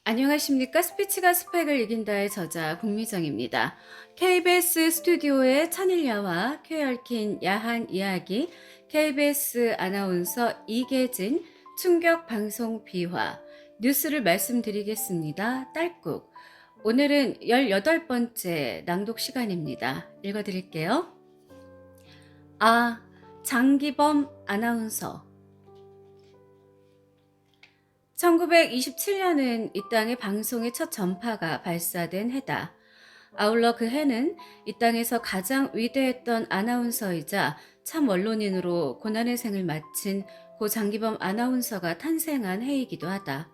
안녕하십니까? 스피치가 스펙을 이긴다의 저자 국미정입니다. KBS 스튜디오의 천일야와 쾌얽힌 야한 이야기, KBS 아나운서 이계진, 충격 방송 비화, 뉴스를 말씀드리겠습니다. 딸꾹. 오늘은 18번째 낭독 시간입니다. 읽어드릴게요. 장기범 아나운서. 1927년은 이 땅의 방송의 첫 전파가 발사된 해다. 아울러 그 해는 이 땅에서 가장 위대했던 아나운서이자 참 언론인으로 고난의 생을 마친 고 장기범 아나운서가 탄생한 해이기도 하다.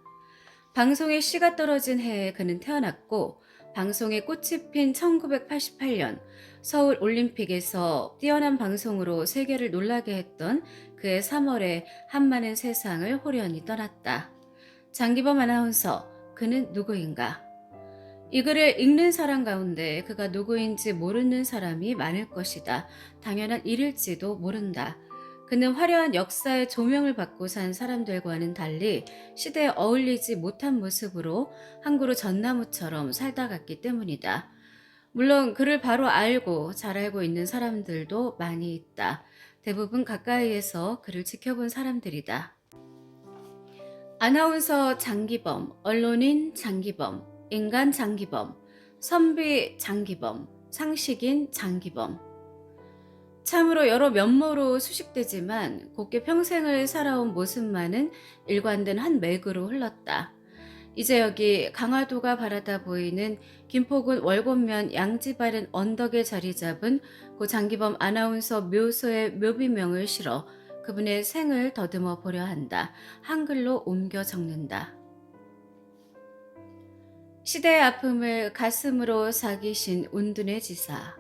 방송의 씨가 떨어진 해에 그는 태어났고, 방송의 꽃이 핀 1988년 서울 올림픽에서 뛰어난 방송으로 세계를 놀라게 했던 그해 3월에 한마는 세상을 호련히 떠났다. 장기범 아나운서, 그는 누구인가? 이 글을 읽는 사람 가운데 그가 누구인지 모르는 사람이 많을 것이다. 당연한 일일지도 모른다. 그는 화려한 역사의 조명을 받고 산 사람들과는 달리 시대에 어울리지 못한 모습으로 한 그루 전나무처럼 살다 갔기 때문이다. 물론 그를 바로 알고 잘 알고 있는 사람들도 많이 있다. 대부분 가까이에서 그를 지켜본 사람들이다. 아나운서 장기범, 언론인 장기범, 인간 장기범, 선비 장기범, 상식인 장기범. 참으로 여러 면모로 수식되지만 곱게 평생을 살아온 모습만은 일관된 한 맥으로 흘렀다. 이제 여기 강화도가 바라다 보이는 김포군 월곤면 양지바른 언덕에 자리 잡은 고 장기범 아나운서 묘소의 묘비명을 실어 그분의 생을 더듬어 보려 한다. 한글로 옮겨 적는다. 시대의 아픔을 가슴으로 사기신 운둔의 지사,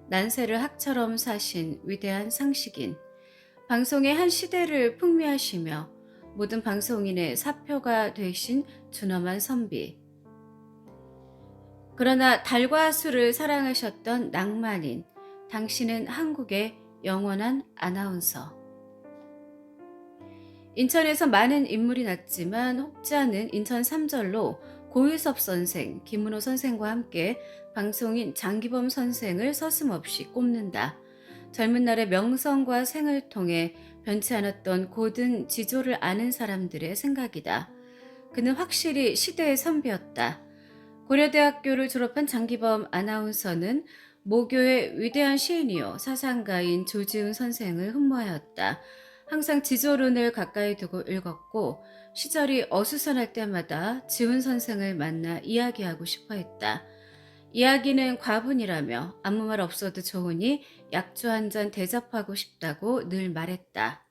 난세를 학처럼 사신 위대한 상식인, 방송의 한 시대를 풍미하시며 모든 방송인의 사표가 되신 준엄한 선비. 그러나 달과 술을 사랑하셨던 낭만인, 당신은 한국의 영원한 아나운서. 인천에서 많은 인물이 났지만 혹지 않은 인천 삼절로 고유섭 선생, 김문호 선생과 함께 방송인 장기범 선생을 서슴없이 꼽는다. 젊은 날의 명성과 생을 통해 변치 않았던 고든 지조를 아는 사람들의 생각이다. 그는 확실히 시대의 선비였다. 고려대학교를 졸업한 장기범 아나운서는 모교의 위대한 시인이요 사상가인 조지훈 선생을 흠모하였다. 항상 지조론을 가까이 두고 읽었고 시절이 어수선할 때마다 지훈 선생을 만나 이야기하고 싶어 했다. 이야기는 과분이라며 아무 말 없어도 좋으니 약주 한 잔 대접하고 싶다고 늘 말했다.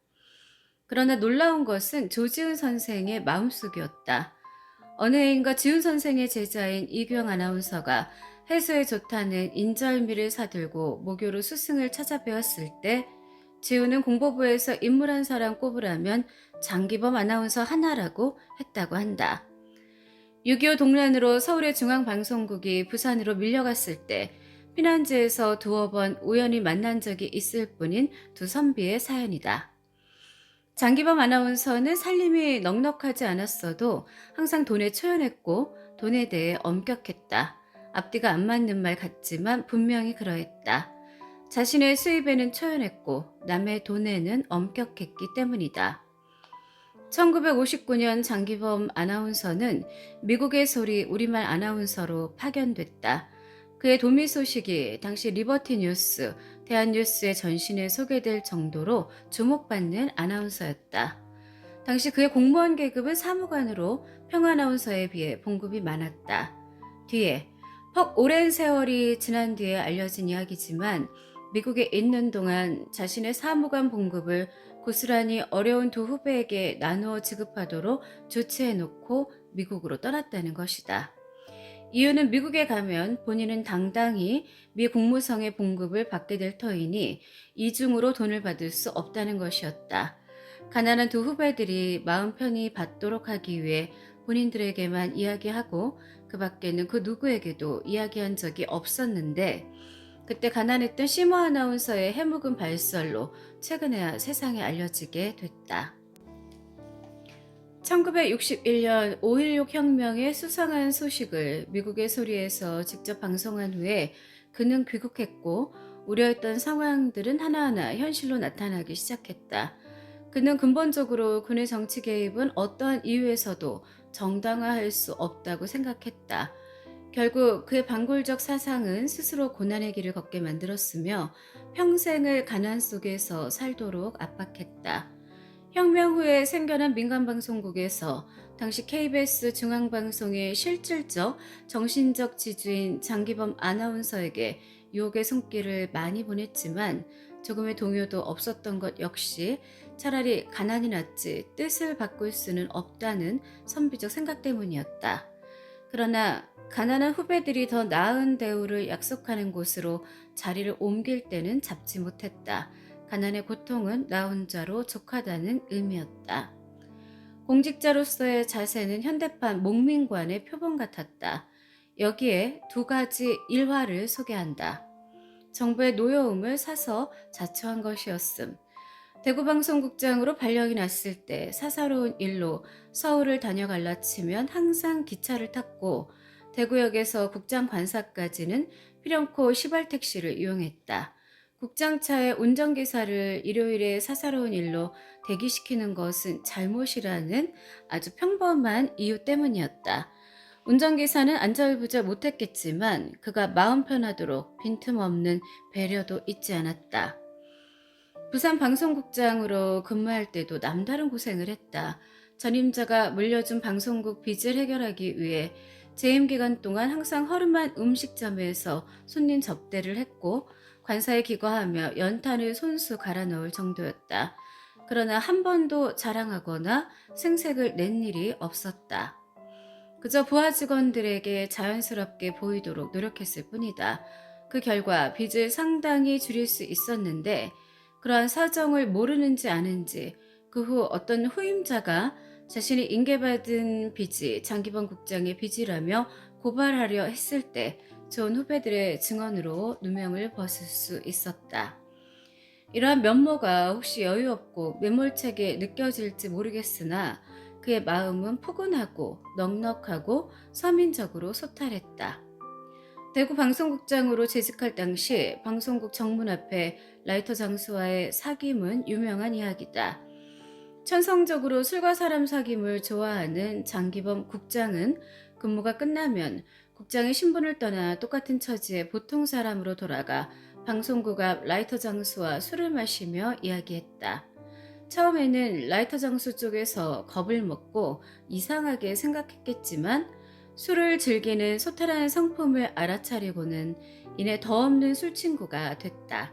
그러나 놀라운 것은 조지훈 선생의 마음속이었다. 어느 해인가 지훈 선생의 제자인 이규영 아나운서가 해수에 좋다는 인절미를 사들고 모교로 스승을 찾아뵈었을 때 지훈은 공보부에서 인물 한 사람 꼽으라면 장기범 아나운서 하나라고 했다고 한다. 6.25 동란으로 서울의 중앙방송국이 부산으로 밀려갔을 때 피난지에서 두어 번 우연히 만난 적이 있을 뿐인 두 선비의 사연이다. 장기범 아나운서는 살림이 넉넉하지 않았어도 항상 돈에 초연했고 돈에 대해 엄격했다. 앞뒤가 안 맞는 말 같지만 분명히 그러했다. 자신의 수입에는 초연했고 남의 돈에는 엄격했기 때문이다. 1959년 장기범 아나운서는 미국의 소리 우리말 아나운서로 파견됐다. 그의 도미 소식이 당시 리버티 뉴스, 대한뉴스의 전신에 소개될 정도로 주목받는 아나운서였다. 당시 그의 공무원 계급은 사무관으로 평아나운서에 비해 봉급이 많았다. 뒤에 퍽 오랜 세월이 지난 뒤에 알려진 이야기지만 미국에 있는 동안 자신의 사무관 봉급을 고스란히 어려운 두 후배에게 나누어 지급하도록 조치해놓고 미국으로 떠났다는 것이다. 이유는 미국에 가면 본인은 당당히 미 국무성의 봉급을 받게 될 터이니 이중으로 돈을 받을 수 없다는 것이었다. 가난한 두 후배들이 마음 편히 받도록 하기 위해 본인들에게만 이야기하고 그 밖에는 그 누구에게도 이야기한 적이 없었는데 그때 가난했던 시모 아나운서의 해묵은 발설로 최근에야 세상에 알려지게 됐다. 1961년 5.16 혁명의 수상한 소식을 미국의 소리에서 직접 방송한 후에 그는 귀국했고 우려했던 상황들은 하나하나 현실로 나타나기 시작했다. 그는 근본적으로 군의 정치 개입은 어떠한 이유에서도 정당화할 수 없다고 생각했다. 결국 그의 반골적 사상은 스스로 고난의 길을 걷게 만들었으며 평생을 가난 속에서 살도록 압박했다. 혁명 후에 생겨난 민간방송국에서 당시 KBS 중앙방송의 실질적 정신적 지주인 장기범 아나운서에게 유혹의 손길을 많이 보냈지만 조금의 동요도 없었던 것 역시 차라리 가난이 낫지 뜻을 바꿀 수는 없다는 선비적 생각 때문이었다. 그러나 가난한 후배들이 더 나은 대우를 약속하는 곳으로 자리를 옮길 때는 잡지 못했다. 가난의 고통은 나 혼자로 족하다는 의미였다. 공직자로서의 자세는 현대판 목민관의 표본 같았다. 여기에 두 가지 일화를 소개한다. 정부의 노여움을 사서 자처한 것이었음. 대구방송국장으로 발령이 났을 때 사사로운 일로 서울을 다녀갈라 치면 항상 기차를 탔고 대구역에서 국장 관사까지는 필연코 시발택시를 이용했다. 국장차의 운전기사를 일요일에 사사로운 일로 대기시키는 것은 잘못이라는 아주 평범한 이유 때문이었다. 운전기사는 안절부절 못했겠지만 그가 마음 편하도록 빈틈없는 배려도 잊지 않았다. 부산 방송국장으로 근무할 때도 남다른 고생을 했다. 전임자가 물려준 방송국 빚을 해결하기 위해 재임 기간 동안 항상 허름한 음식점에서 손님 접대를 했고 관사에 기거하며 연탄을 손수 갈아 넣을 정도였다. 그러나 한 번도 자랑하거나 생색을 낸 일이 없었다. 그저 부하 직원들에게 자연스럽게 보이도록 노력했을 뿐이다. 그 결과 빚을 상당히 줄일 수 있었는데 그러한 사정을 모르는지 아는지 그 후 어떤 후임자가 자신이 인계받은 빚이 장기범 국장의 빚이라며 고발하려 했을 때 좋은 후배들의 증언으로 누명을 벗을 수 있었다. 이러한 면모가 혹시 여유 없고 매몰차게 느껴질지 모르겠으나 그의 마음은 포근하고 넉넉하고 서민적으로 소탈했다. 대구 방송국장으로 재직할 당시 방송국 정문 앞에 라이터 장수와의 사귐은 유명한 이야기다. 천성적으로 술과 사람 사귐을 좋아하는 장기범 국장은 근무가 끝나면 국장의 신분을 떠나 똑같은 처지의 보통 사람으로 돌아가 방송국 앞 라이터 장수와 술을 마시며 이야기했다. 처음에는 라이터 장수 쪽에서 겁을 먹고 이상하게 생각했겠지만 술을 즐기는 소탈한 성품을 알아차리고는 이내 더 없는 술친구가 됐다.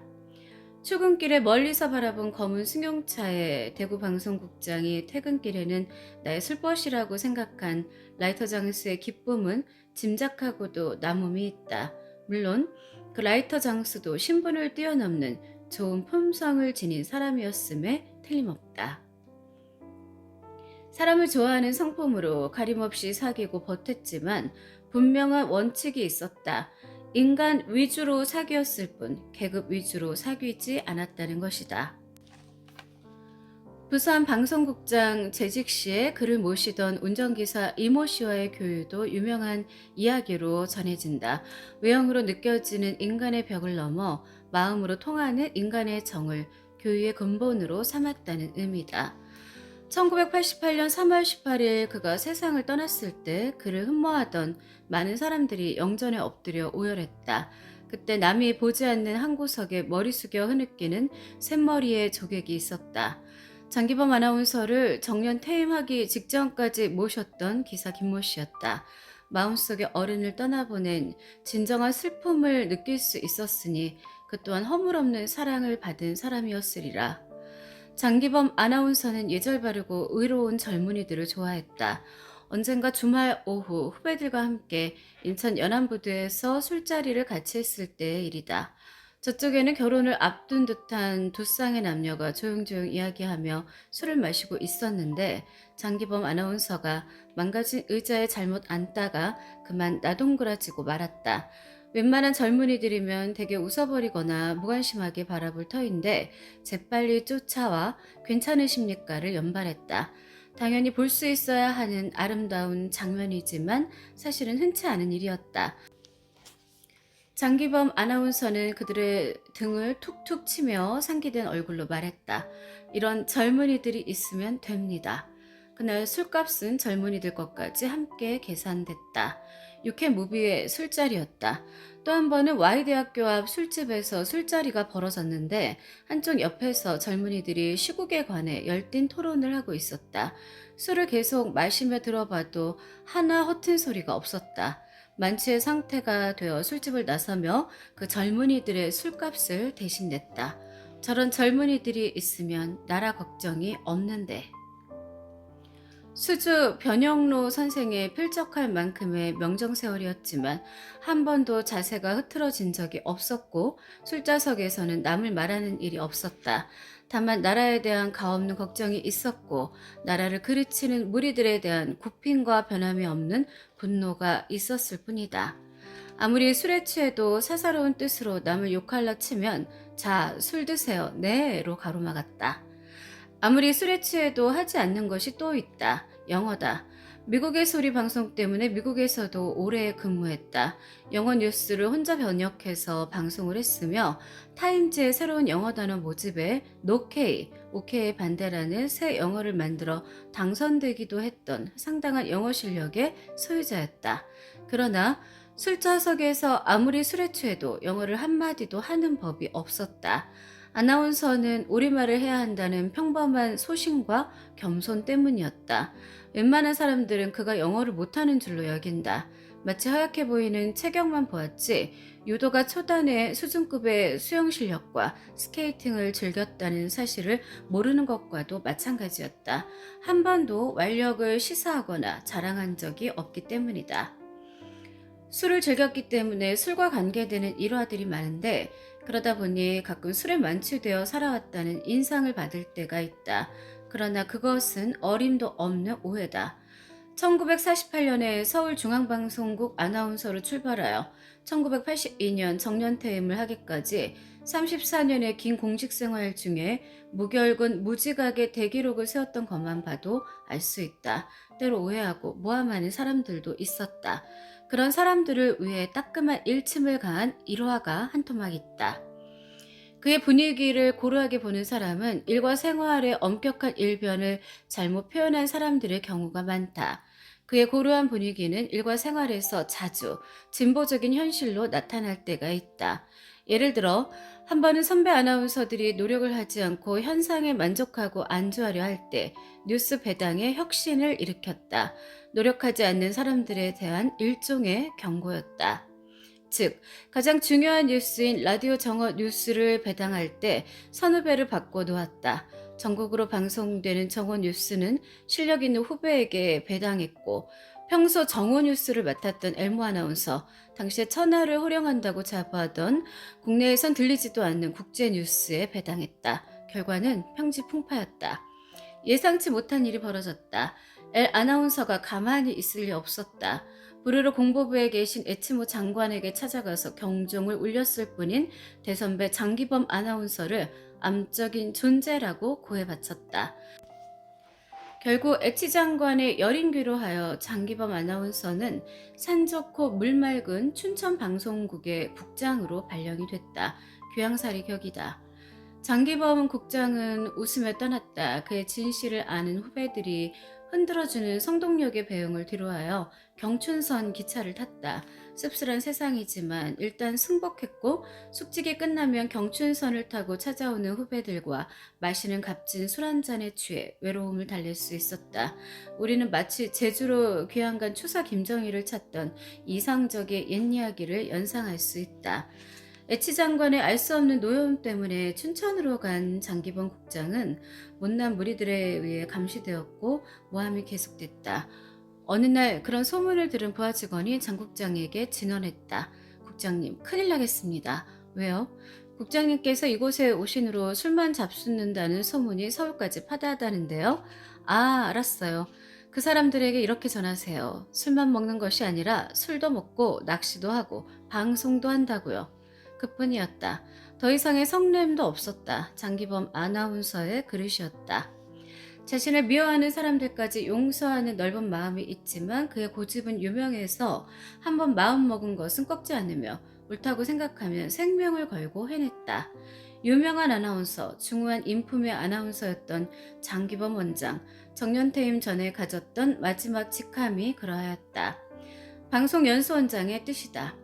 출근길에 멀리서 바라본 검은 승용차에 대구 방송국장이 퇴근길에는 나의 술벗이라고 생각한 라이터 장수의 기쁨은 짐작하고도 남음이 있다. 물론 그 라이터 장수도 신분을 뛰어넘는 좋은 품성을 지닌 사람이었음에 틀림없다. 사람을 좋아하는 성품으로 가림없이 사귀고 버텼지만 분명한 원칙이 있었다. 인간 위주로 사귀었을 뿐 계급 위주로 사귀지 않았다는 것이다. 부산 방송국장 재직 시에 그를 모시던 운전기사 이모 씨와의 교유도 유명한 이야기로 전해진다. 외형으로 느껴지는 인간의 벽을 넘어 마음으로 통하는 인간의 정을 교유의 근본으로 삼았다는 의미다. 1988년 3월 18일 그가 세상을 떠났을 때 그를 흠모하던 많은 사람들이 영전에 엎드려 오열했다. 그때 남이 보지 않는 한 구석에 머리 숙여 흐느끼는 샘머리의 조객이 있었다. 장기범 아나운서를 정년 퇴임하기 직전까지 모셨던 기사 김모 씨였다. 마음속에 어른을 떠나보낸 진정한 슬픔을 느낄 수 있었으니 그 또한 허물없는 사랑을 받은 사람이었으리라. 장기범 아나운서는 예절 바르고 의로운 젊은이들을 좋아했다. 언젠가 주말 오후 후배들과 함께 인천 연안부두에서 술자리를 같이 했을 때의 일이다. 저쪽에는 결혼을 앞둔 듯한 두 쌍의 남녀가 조용조용 이야기하며 술을 마시고 있었는데 장기범 아나운서가 망가진 의자에 잘못 앉다가 그만 나동그라지고 말았다. 웬만한 젊은이들이면 되게 웃어버리거나 무관심하게 바라볼 터인데 재빨리 쫓아와 괜찮으십니까를 연발했다. 당연히 볼 수 있어야 하는 아름다운 장면이지만 사실은 흔치 않은 일이었다. 장기범 아나운서는 그들의 등을 툭툭 치며 상기된 얼굴로 말했다. 이런 젊은이들이 있으면 됩니다. 그날 술값은 젊은이들 것까지 함께 계산됐다. 육회 무비의 술자리였다. 또 한 번은 Y대학교 앞 술집에서 술자리가 벌어졌는데 한쪽 옆에서 젊은이들이 시국에 관해 열띤 토론을 하고 있었다. 술을 계속 마시며 들어봐도 하나 허튼 소리가 없었다. 만취의 상태가 되어 술집을 나서며 그 젊은이들의 술값을 대신 냈다. 저런 젊은이들이 있으면 나라 걱정이 없는데. 수주 변영로 선생의 필적할 만큼의 명정세월이었지만 한 번도 자세가 흐트러진 적이 없었고 술자석에서는 남을 말하는 일이 없었다. 다만 나라에 대한 가없는 걱정이 있었고 나라를 그르치는 무리들에 대한 굽힘과 변함이 없는 분노가 있었을 뿐이다. 아무리 술에 취해도 사사로운 뜻으로 남을 욕할라 치면 자, 술 드세요. 네로 가로막았다. 아무리 술에 취해도 하지 않는 것이 또 있다. 영어다. 미국의 소리 방송 때문에 미국에서도 오래 근무했다. 영어 뉴스를 혼자 번역해서 방송을 했으며 타임즈의 새로운 영어 단어 모집에 노케이, 오케이의 반대라는 새 영어를 만들어 당선되기도 했던 상당한 영어 실력의 소유자였다. 그러나 술자석에서 아무리 술에 취해도 영어를 한마디도 하는 법이 없었다. 아나운서는 우리말을 해야 한다는 평범한 소신과 겸손 때문이었다. 웬만한 사람들은 그가 영어를 못하는 줄로 여긴다. 마치 허약해 보이는 체격만 보았지 유도가 초단의 수준급의 수영 실력과 스케이팅을 즐겼다는 사실을 모르는 것과도 마찬가지였다. 한 번도 완력을 시사하거나 자랑한 적이 없기 때문이다. 술을 즐겼기 때문에 술과 관계되는 일화들이 많은데 그러다 보니 가끔 술에 만취되어 살아왔다는 인상을 받을 때가 있다. 그러나 그것은 어림도 없는 오해다. 1948년에 서울중앙방송국 아나운서로 출발하여 1982년 정년퇴임을 하기까지 34년의 긴 공직생활 중에 무결근 무지각의 대기록을 세웠던 것만 봐도 알 수 있다. 때로 오해하고 모함하는 사람들도 있었다. 그런 사람들을 위해 따끔한 일침을 가한 일화가 한 토막 있다. 그의 분위기를 고루하게 보는 사람은 일과 생활의 엄격한 일변을 잘못 표현한 사람들의 경우가 많다. 그의 고루한 분위기는 일과 생활에서 자주 진보적인 현실로 나타날 때가 있다. 예를 들어 한 번은 선배 아나운서들이 노력을 하지 않고 현상에 만족하고 안주하려 할 때 뉴스 배당에 혁신을 일으켰다. 노력하지 않는 사람들에 대한 일종의 경고였다. 즉, 가장 중요한 뉴스인 라디오 정오 뉴스를 배당할 때 선후배를 바꿔 놓았다. 전국으로 방송되는 정오 뉴스는 실력 있는 후배에게 배당했고 평소 정오 뉴스를 맡았던 엘모 아나운서, 당시에 천하를 호령한다고 자부하던 국내에선 들리지도 않는 국제 뉴스에 배당했다. 결과는 평지풍파였다. 예상치 못한 일이 벌어졌다. 엘 아나운서가 가만히 있을 리 없었다. 부르르 공보부에 계신 에츠모 장관에게 찾아가서 경종을 울렸을 뿐인 대선배 장기범 아나운서를 암적인 존재라고 고해바쳤다. 결국 에치 장관의 열인귀로 하여 장기범 아나운서는 산 좋고 물 맑은 춘천 방송국의 국장으로 발령이 됐다. 귀양살이 격이다. 장기범 국장은 웃으며 떠났다. 그의 진실을 아는 후배들이 흔들어주는 성동역의 배웅을 뒤로하여 경춘선 기차를 탔다. 씁쓸한 세상이지만 일단 승복했고 숙직이 끝나면 경춘선을 타고 찾아오는 후배들과 마시는 값진 술 한 잔에 취해 외로움을 달랠 수 있었다. 우리는 마치 제주로 귀향간 추사 김정희를 찾던 이상적의 옛 이야기를 연상할 수 있다. 에치 장관의 알 수 없는 노여움 때문에 춘천으로 간 장기범 국장은 못난 무리들에 의해 감시되었고 모함이 계속됐다. 어느 날 그런 소문을 들은 부하 직원이 장 국장에게 진언했다. 국장님, 큰일 나겠습니다. 왜요? 국장님께서 이곳에 오신 후로 술만 잡숫는다는 소문이 서울까지 파다하다는데요. 아, 알았어요. 그 사람들에게 이렇게 전하세요. 술만 먹는 것이 아니라 술도 먹고 낚시도 하고 방송도 한다고요. 그뿐이었다. 더 이상의 성냄도 없었다. 장기범 아나운서의 그릇이었다. 자신을 미워하는 사람들까지 용서하는 넓은 마음이 있지만 그의 고집은 유명해서 한번 마음먹은 것은 꺾지 않으며 옳다고 생각하면 생명을 걸고 해냈다. 유명한 아나운서, 중후한 인품의 아나운서였던 장기범 원장, 정년퇴임 전에 가졌던 마지막 직함이 그러하였다. 방송연수원장의 뜻이다.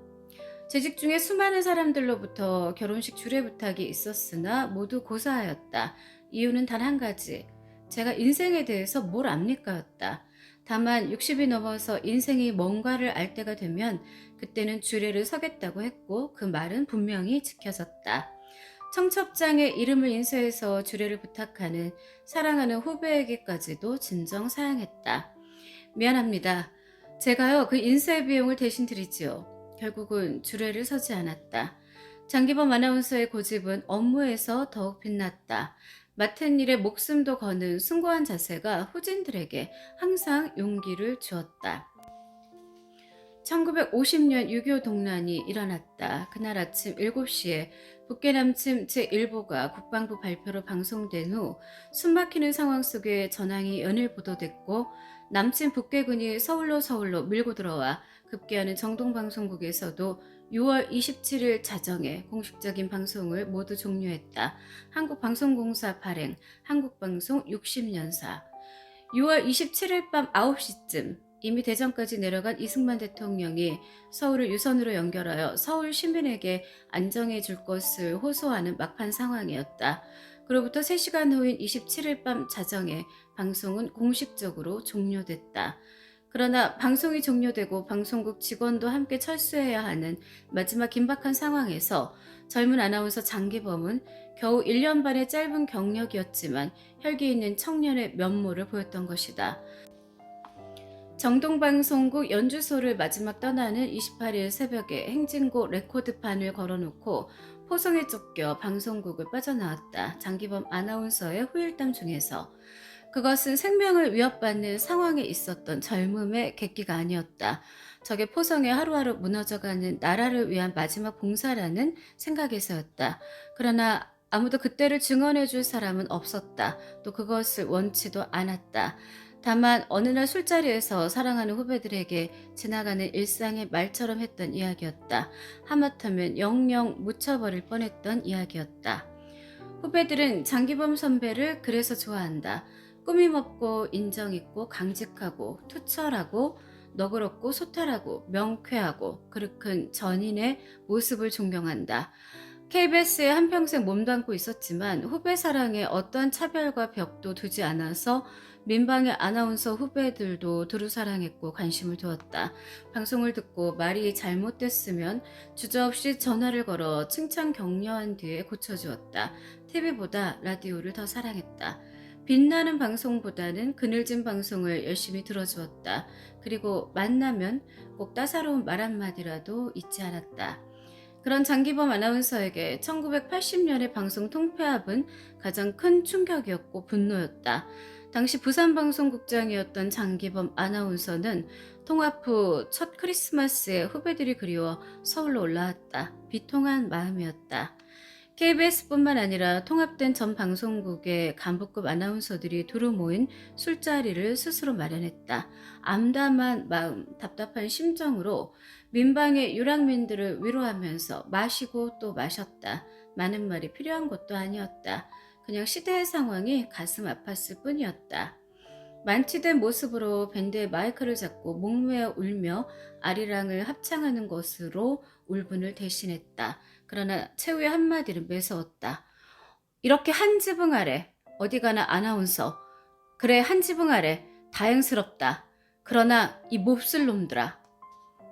재직 중에 수많은 사람들로부터 결혼식 주례 부탁이 있었으나 모두 고사하였다. 이유는 단 한 가지. 제가 인생에 대해서 뭘 압니까였다. 다만 60이 넘어서 인생이 뭔가를 알 때가 되면 그때는 주례를 서겠다고 했고 그 말은 분명히 지켜졌다. 청첩장에 이름을 인쇄해서 주례를 부탁하는 사랑하는 후배에게까지도 진정 사양했다. 미안합니다. 제가요 그 인쇄 비용을 대신 드리지요. 결국은 주례를 서지 않았다. 장기범 아나운서의 고집은 업무에서 더욱 빛났다. 맡은 일에 목숨도 거는 숭고한 자세가 후진들에게 항상 용기를 주었다. 1950년 6.25 동란이 일어났다. 그날 아침 7시에 북괴남침 제1보가 국방부 발표로 방송된 후 숨막히는 상황 속에 전황이 연일 보도됐고 남침 북괴군이 서울로 밀고 들어와 급기야는 정동방송국에서도 6월 27일 자정에 공식적인 방송을 모두 종료했다. 한국방송공사 발행, 한국방송 60년사. 6월 27일 밤 9시쯤 이미 대전까지 내려간 이승만 대통령이 서울을 유선으로 연결하여 서울 시민에게 안정해 줄 것을 호소하는 막판 상황이었다. 그로부터 3시간 후인 27일 밤 자정에 방송은 공식적으로 종료됐다. 그러나 방송이 종료되고 방송국 직원도 함께 철수해야 하는 마지막 긴박한 상황에서 젊은 아나운서 장기범은 겨우 1년 반의 짧은 경력이었지만 혈기 있는 청년의 면모를 보였던 것이다. 정동방송국 연주소를 마지막 떠나는 28일 새벽에 행진고 레코드판을 걸어놓고 포성에 쫓겨 방송국을 빠져나왔다. 장기범 아나운서의 후일담 중에서 그것은 생명을 위협받는 상황에 있었던 젊음의 객기가 아니었다. 저게 포성에 하루하루 무너져가는 나라를 위한 마지막 봉사라는 생각에서였다. 그러나 아무도 그때를 증언해줄 사람은 없었다. 또 그것을 원치도 않았다. 다만 어느 날 술자리에서 사랑하는 후배들에게 지나가는 일상의 말처럼 했던 이야기였다. 하마터면 영영 묻혀버릴 뻔했던 이야기였다. 후배들은 장기범 선배를 그래서 좋아한다. 꾸밈 없고 인정 있고 강직하고 투철하고 너그럽고 소탈하고 명쾌하고 그릇큰 전인의 모습을 존경한다. KBS에 한평생 몸담고 있었지만 후배 사랑에 어떠한 차별과 벽도 두지 않아서 민방의 아나운서 후배들도 두루 사랑했고 관심을 두었다. 방송을 듣고 말이 잘못됐으면 주저없이 전화를 걸어 칭찬 격려한 뒤에 고쳐주었다. TV보다 라디오를 더 사랑했다. 빛나는 방송보다는 그늘진 방송을 열심히 들어주었다. 그리고 만나면 꼭 따사로운 말 한마디라도 잊지 않았다. 그런 장기범 아나운서에게 1980년의 방송 통폐합은 가장 큰 충격이었고 분노였다. 당시 부산방송국장이었던 장기범 아나운서는 통합 후 첫 크리스마스에 후배들이 그리워 서울로 올라왔다. 비통한 마음이었다. KBS뿐만 아니라 통합된 전 방송국의 간부급 아나운서들이 두루 모인 술자리를 스스로 마련했다. 암담한 마음, 답답한 심정으로 민방의 유랑민들을 위로하면서 마시고 또 마셨다. 많은 말이 필요한 것도 아니었다. 그냥 시대의 상황이 가슴 아팠을 뿐이었다. 만취된 모습으로 밴드의 마이크를 잡고 목매어 울며 아리랑을 합창하는 것으로 울분을 대신했다. 그러나 최후의 한마디를 매서웠다. 이렇게 한 지붕 아래 어디 가나 아나운서. 그래 한 지붕 아래 다행스럽다. 그러나 이 몹쓸 놈들아.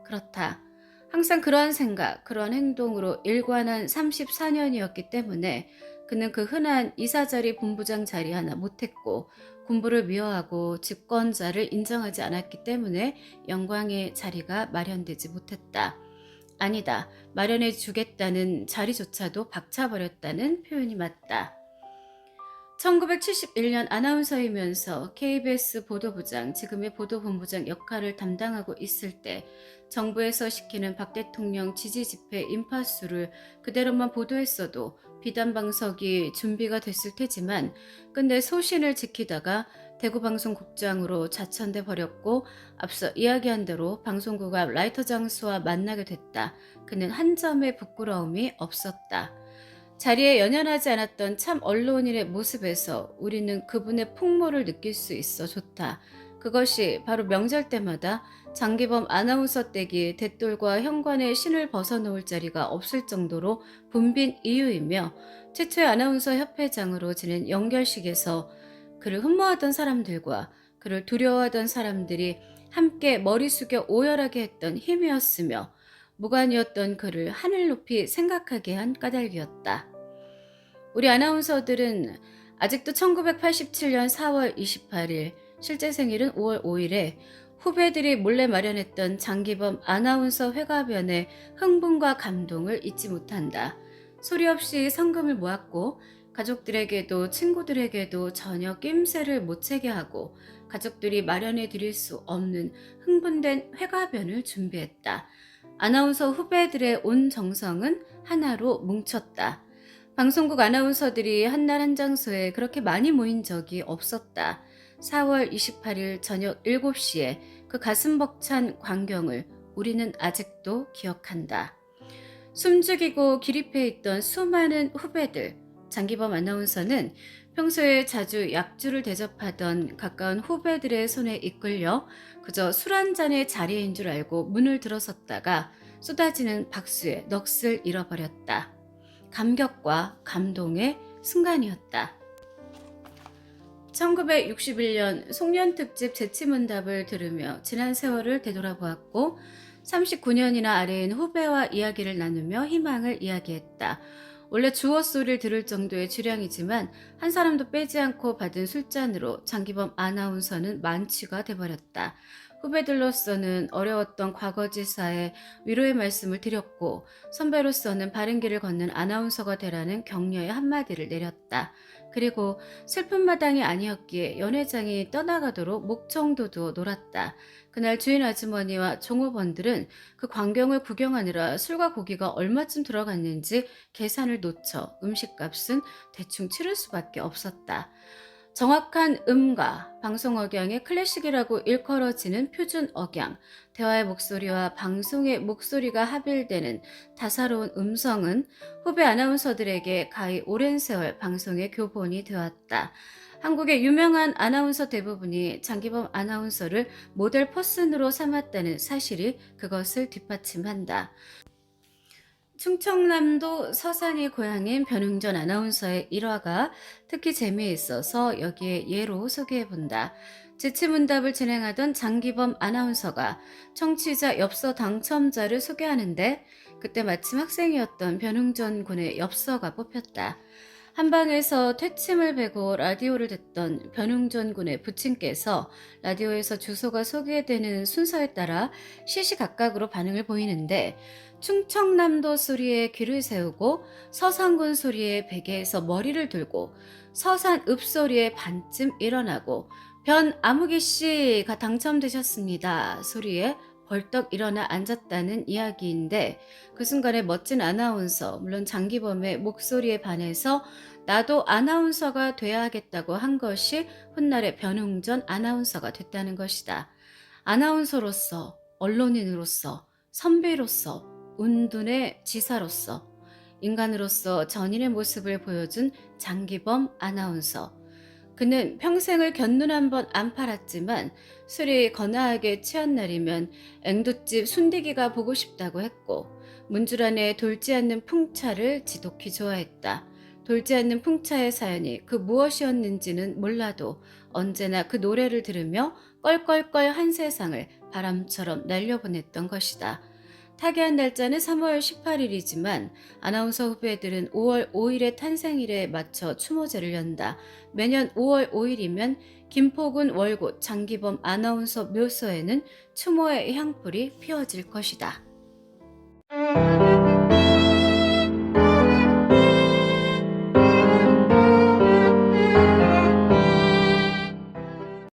그렇다. 항상 그러한 생각, 그러한 행동으로 일관한 34년이었기 때문에 그는 그 흔한 이사자리 본부장 자리 하나 못했고 군부를 미워하고 집권자를 인정하지 않았기 때문에 영광의 자리가 마련되지 못했다. 아니다. 마련해 주겠다는 자리조차도 박차버렸다는 표현이 맞다. 1971년 아나운서이면서 KBS 보도부장, 지금의 보도본부장 역할을 담당하고 있을 때 정부에서 시키는 박 대통령 지지 집회 인파수를 그대로만 보도했어도 비단 방석이 준비가 됐을 테지만 끝내 소신을 지키다가 대구방송국장으로 자천돼 버렸고 앞서 이야기한 대로 방송국 앞 라이터 장수와 만나게 됐다. 그는 한 점의 부끄러움이 없었다. 자리에 연연하지 않았던 참 언론인의 모습에서 우리는 그분의 풍모를 느낄 수 있어 좋다. 그것이 바로 명절 때마다 장기범 아나운서 댁이 대돌과 현관에 신을 벗어놓을 자리가 없을 정도로 붐빈 이유이며 최초의 아나운서 협회장으로 지낸 연결식에서 그를 흠모하던 사람들과 그를 두려워하던 사람들이 함께 머리 숙여 오열하게 했던 힘이었으며 무관이었던 그를 하늘 높이 생각하게 한 까닭이었다. 우리 아나운서들은 아직도 1987년 4월 28일, 실제 생일은 5월 5일에 후배들이 몰래 마련했던 장기범 아나운서 회가변의 흥분과 감동을 잊지 못한다. 소리 없이 성금을 모았고 가족들에게도 친구들에게도 전혀 낌새를 못 채게 하고 가족들이 마련해 드릴 수 없는 흥분된 회가변을 준비했다. 아나운서 후배들의 온 정성은 하나로 뭉쳤다. 방송국 아나운서들이 한날 한 장소에 그렇게 많이 모인 적이 없었다. 4월 28일 저녁 7시에 그 가슴 벅찬 광경을 우리는 아직도 기억한다. 숨죽이고 기립해 있던 수많은 후배들, 장기범 아나운서는 평소에 자주 약주를 대접하던 가까운 후배들의 손에 이끌려 그저 술 한 잔의 자리인 줄 알고 문을 들어섰다가 쏟아지는 박수에 넋을 잃어버렸다. 감격과 감동의 순간이었다. 1961년 송년특집 재치문답을 들으며 지난 세월을 되돌아보았고 39년이나 아래인 후배와 이야기를 나누며 희망을 이야기했다. 원래 주어 소리를 들을 정도의 주량이지만 한 사람도 빼지 않고 받은 술잔으로 장기범 아나운서는 만취가 돼버렸다. 후배들로서는 어려웠던 과거지사에 위로의 말씀을 드렸고 선배로서는 바른 길을 걷는 아나운서가 되라는 격려의 한마디를 내렸다. 그리고 슬픈 마당이 아니었기에 연회장이 떠나가도록 목청도 두어 놀았다. 그날 주인 아주머니와 종업원들은 그 광경을 구경하느라 술과 고기가 얼마쯤 들어갔는지 계산을 놓쳐 음식값은 대충 치를 수밖에 없었다. 정확한 음과 방송 억양의 클래식이라고 일컬어지는 표준 억양, 대화의 목소리와 방송의 목소리가 합일되는 다사로운 음성은 후배 아나운서들에게 가히 오랜 세월 방송의 교본이 되었다. 한국의 유명한 아나운서 대부분이 장기범 아나운서를 모델 퍼슨으로 삼았다는 사실이 그것을 뒷받침한다. 충청남도 서산이 고향인 변흥전 아나운서의 일화가 특히 재미있어서 여기에 예로 소개해본다. 지치문답을 진행하던 장기범 아나운서가 청취자 엽서 당첨자를 소개하는데 그때 마침 학생이었던 변흥전 군의 엽서가 뽑혔다. 한방에서 퇴침을 베고 라디오를 듣던 변흥전 군의 부친께서 라디오에서 주소가 소개되는 순서에 따라 시시각각으로 반응을 보이는데 충청남도 소리에 귀를 세우고 서산군 소리에 베개에서 머리를 들고 서산 읍 소리에 반쯤 일어나고 변 아무개 씨가 당첨되셨습니다 소리에 벌떡 일어나 앉았다는 이야기인데 그 순간에 멋진 아나운서, 물론 장기범의 목소리에 반해서 나도 아나운서가 돼야 하겠다고 한 것이 훗날의 변흥전 아나운서가 됐다는 것이다. 아나운서로서, 언론인으로서, 선배로서, 운둔의 지사로서, 인간으로서 전인의 모습을 보여준 장기범 아나운서. 그는 평생을 곁눈 한 번 안 팔았지만 술이 거나하게 취한 날이면 앵두집 순대기가 보고 싶다고 했고 문줄 안에 돌지 않는 풍차를 지독히 좋아했다. 돌지 않는 풍차의 사연이 그 무엇이었는지는 몰라도 언제나 그 노래를 들으며 껄껄껄 한 세상을 바람처럼 날려보냈던 것이다. 타계한 날짜는 3월 18일이지만 아나운서 후배들은 5월 5일의 탄생일에 맞춰 추모제를 연다. 매년 5월 5일이면 김포군 월곶 장기범 아나운서 묘소에는 추모의 향불이 피워질 것이다.